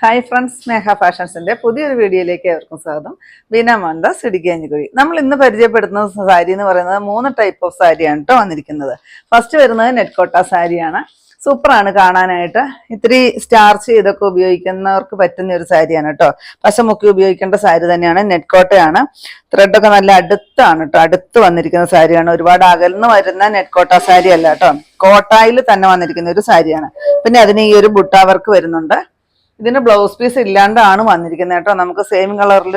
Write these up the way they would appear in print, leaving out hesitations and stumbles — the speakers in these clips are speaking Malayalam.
ഹായ് ഫ്രണ്ട്സ്, സ്നേഹ ഫാഷൻസിന്റെ പുതിയൊരു വീഡിയോയിലേക്ക് ഏവർക്കും സ്വാഗതം. ബീന മോഹൻദാസ്, ഇടുക്കിയഞ്ഞിക്കുഴി. നമ്മൾ ഇന്ന് പരിചയപ്പെടുത്തുന്ന സാരി എന്ന് പറയുന്നത് 3 ടൈപ്പ് ഓഫ് സാരിയാണ് കേട്ടോ വന്നിരിക്കുന്നത്. ഫസ്റ്റ് വരുന്നത് നെറ്റ് കോട്ട സാരിയാണ്. സൂപ്പറാണ് കാണാനായിട്ട്. ഇത്തിരി സ്റ്റാർച്ച് ചെയ്തൊക്കെ ഉപയോഗിക്കുന്നവർക്ക് പറ്റുന്ന ഒരു സാരിയാണ് കേട്ടോ. പശമുക്കി ഉപയോഗിക്കേണ്ട സാരി തന്നെയാണ്. നെറ്റ് കോട്ടയാണ്. ത്രെഡൊക്കെ നല്ല അടുത്താണ് കേട്ടോ, അടുത്ത് വന്നിരിക്കുന്ന സാരിയാണ്. ഒരുപാട് അകൽന്ന് വരുന്ന നെറ്റ് കോട്ട സാരി അല്ല കേട്ടോ, കോട്ടായിൽ തന്നെ വന്നിരിക്കുന്ന ഒരു സാരിയാണ്. പിന്നെ അതിന് ഈ ഒരു ബുട്ട വർക്ക് വരുന്നുണ്ട്. ഇതിന് ബ്ലൗസ് പീസ് ഇല്ലാണ്ടാണ് വന്നിരിക്കുന്നത് കേട്ടോ. നമുക്ക് സെയിം കളറിൽ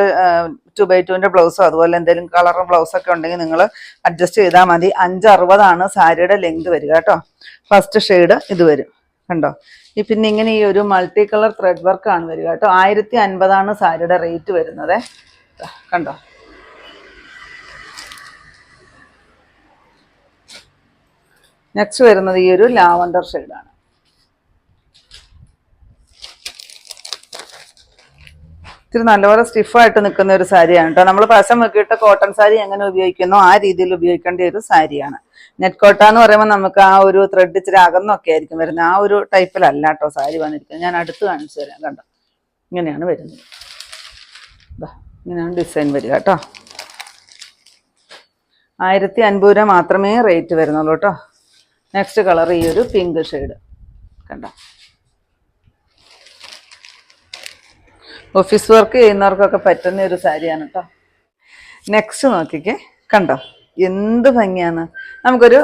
2x2 ബ്ലൗസോ അതുപോലെ എന്തെങ്കിലും കളർ ബ്ലൗസ് ഒക്കെ ഉണ്ടെങ്കിൽ നിങ്ങൾ അഡ്ജസ്റ്റ് ചെയ്താൽ മതി. 560 സാരിയുടെ ലെങ്ത് വരിക കേട്ടോ. ഫസ്റ്റ് ഷെയ്ഡ് ഇത് വരും കണ്ടോ. പിന്നെ ഇങ്ങനെ ഈ ഒരു മൾട്ടി കളർ ത്രെഡ് വർക്ക് ആണ് വരിക കേട്ടോ. 1050 സാരിയുടെ റേറ്റ് വരുന്നത് കണ്ടോ. നെക്സ്റ്റ് വരുന്നത് ഈ ഒരു ലാവണ്ടർ ഷെയ്ഡാണ്. ഇത്തിരി നല്ലപോലെ സ്റ്റിഫായിട്ട് നിൽക്കുന്ന ഒരു സാരിയാണ് കേട്ടോ. നമ്മൾ പശം വെക്കിയിട്ട് കോട്ടൺ സാരി എങ്ങനെ ഉപയോഗിക്കുന്നോ ആ രീതിയിൽ ഉപയോഗിക്കേണ്ട ഒരു സാരിയാണ്. നെറ്റ് കോട്ട എന്ന് പറയുമ്പോൾ നമുക്ക് ആ ഒരു ത്രെഡ് ഇച്ചിരി അകന്നൊക്കെ ആയിരിക്കും വരുന്നത്. ആ ഒരു ടൈപ്പിലല്ല കേട്ടോ സാരി വന്നിരിക്കുന്നത്. ഞാൻ അടുത്ത് കാണിച്ചു തരാം കണ്ടോ. ഇങ്ങനെയാണ് വരുന്നത്. ഇങ്ങനെയാണ് ഡിസൈൻ വരിക കേട്ടോ. 1050 രൂപ മാത്രമേ റേറ്റ് വരുന്നുള്ളൂ കേട്ടോ. നെക്സ്റ്റ് കളർ ഈ ഒരു പിങ്ക് ഷെയ്ഡ് കണ്ടോ. ഓഫീസ് വർക്ക് ചെയ്യുന്നവർക്കൊക്കെ പറ്റുന്ന ഒരു സാരിയാണ് കേട്ടോ. നെക്സ്റ്റ് നോക്കിക്കേ കണ്ടോ, എന്ത് ഭംഗിയാണ്. നമുക്കൊരു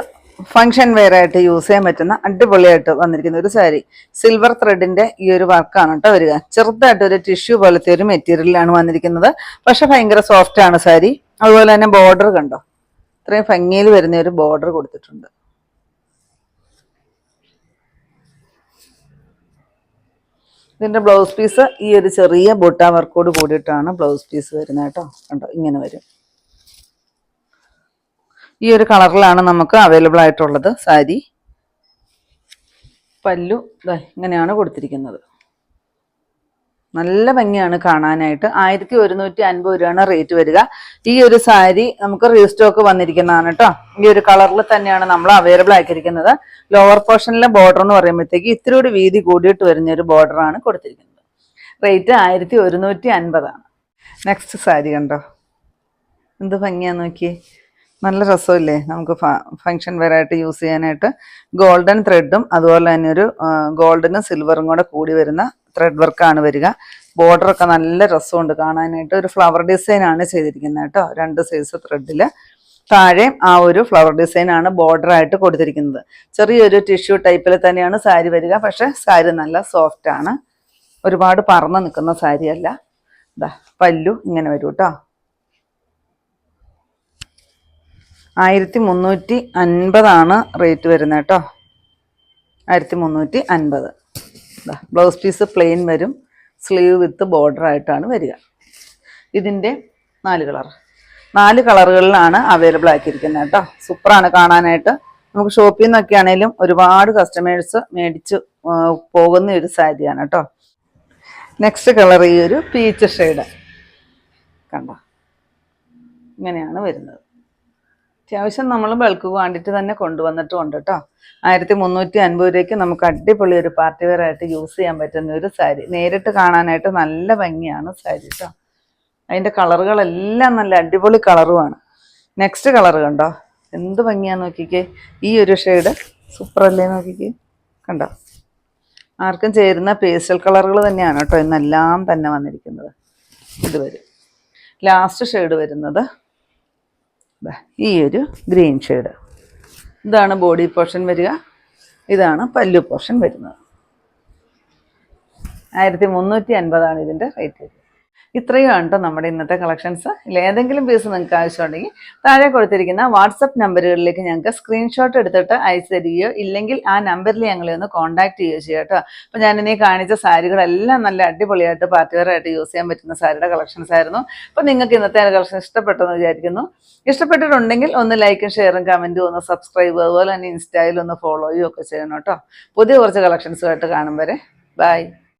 ഫങ്ഷൻ വെയർ ആയിട്ട് യൂസ് ചെയ്യാൻ പറ്റുന്ന അടിപൊളിയായിട്ട് വന്നിരിക്കുന്ന ഒരു സാരി. സിൽവർ ത്രെഡിന്റെ ഈ ഒരു വർക്കാണ് കേട്ടോ വരിക. ചെറുതായിട്ട് ഒരു ടിഷ്യൂ പോലത്തെ ഒരു മെറ്റീരിയലാണ് വന്നിരിക്കുന്നത്. പക്ഷെ ഭയങ്കര സോഫ്റ്റ് ആണ് സാരി. അതുപോലെ തന്നെ ബോർഡർ കണ്ടോ, ഇത്രയും ഭംഗിയിൽ വരുന്ന ഒരു ബോർഡർ കൊടുത്തിട്ടുണ്ട്. ഇതിൻ്റെ ബ്ലൗസ് പീസ് ഈ ഒരു ചെറിയ ബുട്ട വർക്കോട് കൂടിയിട്ടാണ് ബ്ലൗസ് പീസ് വരുന്നത് കേട്ടോ. കണ്ടോ ഇങ്ങനെ വരും. ഈ ഒരു കളറിലാണ് നമുക്ക് അവൈലബിൾ ആയിട്ടുള്ളത് സാരി. പല്ലു ഇങ്ങനെയാണ് കൊടുത്തിരിക്കുന്നത്. നല്ല ഭംഗിയാണ് കാണാനായിട്ട്. 1150 രൂപയാണ് റേറ്റ് വരിക. ഈ ഒരു സാരി നമുക്ക് റീസ്റ്റോക്ക് വന്നിരിക്കുന്നതാണ് കേട്ടോ. ഈ ഒരു കളറിൽ തന്നെയാണ് നമ്മൾ അവൈലബിൾ ആക്കിയിരിക്കുന്നത്. ലോവർ പോർഷനിലെ ബോർഡർ എന്ന് പറയുമ്പോഴത്തേക്ക് ഇത്തിരി കൂടി വീതി കൂടിയിട്ട് വരുന്ന ഒരു ബോർഡറാണ് കൊടുത്തിരിക്കുന്നത്. റേറ്റ് 1150 ആണ്. നെക്സ്റ്റ് സാരി കണ്ടോ, എന്ത് ഭംഗിയാന്ന് നോക്കിയേ. നല്ല രസമില്ലേ, നമുക്ക് ഫങ്ഷൻ വെയർ ആയിട്ട് യൂസ് ചെയ്യാനായിട്ട്. ഗോൾഡൻ ത്രെഡും അതുപോലെ തന്നെ ഒരു ഗോൾഡനും സിൽവറും കൂടെ കൂടി വരുന്ന ത്രെഡ് വർക്കാണ് വരിക. ബോർഡറൊക്കെ നല്ല രസമുണ്ട് കാണാനായിട്ട്. ഒരു ഫ്ലവർ ഡിസൈൻ ആണ് ചെയ്തിരിക്കുന്നത് കേട്ടോ. 2 സൈസ് ത്രെഡിൽ താഴെ ആ ഒരു ഫ്ലവർ ഡിസൈൻ ആണ് ബോർഡർ ആയിട്ട് കൊടുത്തിരിക്കുന്നത്. ചെറിയൊരു ടിഷ്യൂ ടൈപ്പിൽ തന്നെയാണ് സാരി വരിക. പക്ഷെ സാരി നല്ല സോഫ്റ്റ് ആണ്, ഒരുപാട് പറന്ന് നിൽക്കുന്ന സാരി അല്ല. പല്ലു ഇങ്ങനെ വരും കേട്ടോ. 1350 റേറ്റ് വരുന്നത് കേട്ടോ. 1350. ബ്ലൗസ് പീസ് പ്ലെയിൻ വരും. സ്ലീവ് വിത്ത് ബോർഡർ ആയിട്ടാണ് വരിക. ഇതിൻ്റെ 4 കളറുകളിലാണ് അവൈലബിൾ ആക്കിയിരിക്കുന്നത് കേട്ടോ. സൂപ്പറാണ് കാണാനായിട്ട്. നമുക്ക് ഷോപ്പിൽ നിന്നൊക്കെ ആണെങ്കിലും ഒരുപാട് കസ്റ്റമേഴ്സ് മേടിച്ച് പോകുന്ന ഒരു സാരിയാണ് കേട്ടോ. നെക്സ്റ്റ് കളർ ഈ ഒരു പീച്ച് ഷെയ്ഡ് കണ്ടോ, ഇങ്ങനെയാണ് വരുന്നത്. അത്യാവശ്യം നമ്മൾ ബൾക്ക് ക്വാണ്ടിറ്റി തന്നെ കൊണ്ടുവന്നിട്ടുമുണ്ട് കേട്ടോ. 1350 രൂപയ്ക്ക് നമുക്ക് അടിപൊളി ഒരു പാർട്ടി വെയർ ആയിട്ട് യൂസ് ചെയ്യാൻ പറ്റുന്ന ഒരു സാരി. നേരിട്ട് കാണാനായിട്ട് നല്ല ഭംഗിയാണ് സാരി കേട്ടോ. അതിൻ്റെ കളറുകളെല്ലാം നല്ല അടിപൊളി കളറുമാണ്. നെക്സ്റ്റ് കളർ കണ്ടോ, എന്ത് ഭംഗിയാന്ന് നോക്കിക്കേ. ഈ ഒരു ഷെയ്ഡ് സൂപ്പറല്ലേ നോക്കിക്കേ കണ്ടോ. ആർക്കും ചേരുന്ന പേസ്റ്റൽ കളറുകൾ തന്നെയാണ് കേട്ടോ ഇന്നെല്ലാം തന്നെ വന്നിരിക്കുന്നത്. ഇത് വരും. ലാസ്റ്റ് ഷെയ്ഡ് വരുന്നത് ഈ ഒരു ഗ്രീൻ ഷെയ്ഡ്. ഇതാണ് ബോഡി പോർഷൻ വരിക. ഇതാണ് പല്ലു പോർഷൻ വരുന്നത്. 1350 ഇതിൻ്റെ റേറ്റ് വരിക. ഇത്രയുമാണ് കേട്ടോ നമ്മുടെ ഇന്നത്തെ കളക്ഷൻസ്. ഏതെങ്കിലും പീസ് നിങ്ങൾക്ക് ആവശ്യമുണ്ടെങ്കിൽ താഴെ കൊടുത്തിരിക്കുന്ന വാട്സപ്പ് നമ്പറുകളിലേക്ക് ഞങ്ങൾക്ക് സ്ക്രീൻഷോട്ട് എടുത്തിട്ട് അയച്ചു തരികയോ ഇല്ലെങ്കിൽ ആ നമ്പറിൽ ഞങ്ങളെ ഒന്ന് കോൺടാക്ട് ചെയ്യുകയോ ചെയ്യുക കേട്ടോ. അപ്പോൾ ഞാനിനി കാണിച്ച സാരികളെല്ലാം നല്ല അടിപൊളിയായിട്ട് പാർട്ടി വെയർ ആയിട്ട് യൂസ് ചെയ്യാൻ പറ്റുന്ന സാരിയുടെ കളക്ഷൻസ് ആയിരുന്നു. അപ്പോൾ നിങ്ങൾക്ക് ഇന്നത്തെ കളക്ഷൻ ഇഷ്ടപ്പെട്ടെന്ന് വിചാരിക്കുന്നു. ഇഷ്ടപ്പെട്ടിട്ടുണ്ടെങ്കിൽ ഒന്ന് ലൈക്കും ഷെയറും കമൻറ്റും ഒന്ന് സബ്സ്ക്രൈബ് അതുപോലെ തന്നെ ഇൻസ്റ്റയിൽ ഒന്ന് ഫോളോയും ഒക്കെ ചെയ്യണം കേട്ടോ. പുതിയ കുറച്ച് കളക്ഷൻസുമായിട്ട് കാണും വരെ ബൈ.